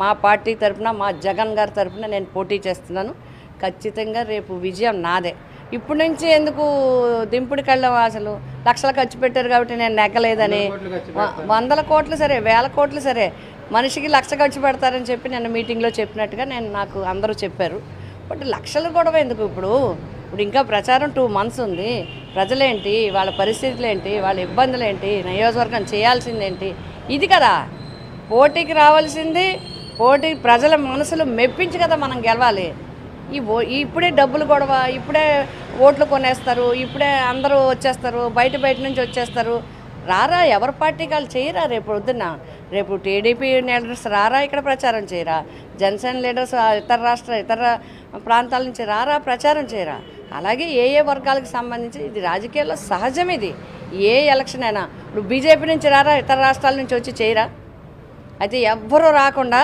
మా పార్టీ తరఫున మా జగన్ గారి తరఫున నేను పోటీ చేస్తున్నాను. ఖచ్చితంగా రేపు విజయం నాదే. ఇప్పటి నుంచి ఎందుకు దింపుడికి వెళ్ళాం? అసలు లక్షలు ఖర్చు పెట్టారు కాబట్టి నేను నెగ్గలేదని. 100 కోట్లు సరే, 1000 కోట్లు సరే, మనిషికి 1,00,000 ఖర్చు పెడతారని చెప్పి నేను మీటింగ్లో చెప్పినట్టుగా నాకు అందరూ చెప్పారు. బట్ లక్షలు గొడవ ఎందుకు? ఇప్పుడు ఇంకా ప్రచారం 2 months ఉంది. ప్రజలేంటి, వాళ్ళ పరిస్థితులు ఏంటి, వాళ్ళ ఇబ్బందులు ఏంటి, నియోజకవర్గం చేయాల్సిందేంటి, ఇది కదా పోటీకి రావాల్సింది. పోటీ ప్రజల మనసులు మెప్పించి కదా మనం గెలవాలి. ఇప్పుడే డబ్బులు గొడవ, ఇప్పుడే ఓట్లు కొనేస్తారు, ఇప్పుడే అందరూ వచ్చేస్తారు, బయట నుంచి వచ్చేస్తారు. రారా, ఎవరి పార్టీకి వాళ్ళు చేయరా? రేపు పొద్దున్న రేపు టీడీపీ లీడర్స్ రారా, ఇక్కడ ప్రచారం చేయరా? జనసేన లీడర్స్ ఇతర ప్రాంతాల నుంచి రారా, ప్రచారం చేయరా? అలాగే ఏ వర్గాలకు సంబంధించి ఇది రాజకీయాల్లో సహజం. ఇది ఏ ఎలక్షన్ అయినా ఇప్పుడు బీజేపీ నుంచి రారా, ఇతర రాష్ట్రాల నుంచి వచ్చి చేయరా? అయితే ఎవ్వరూ రాకుండా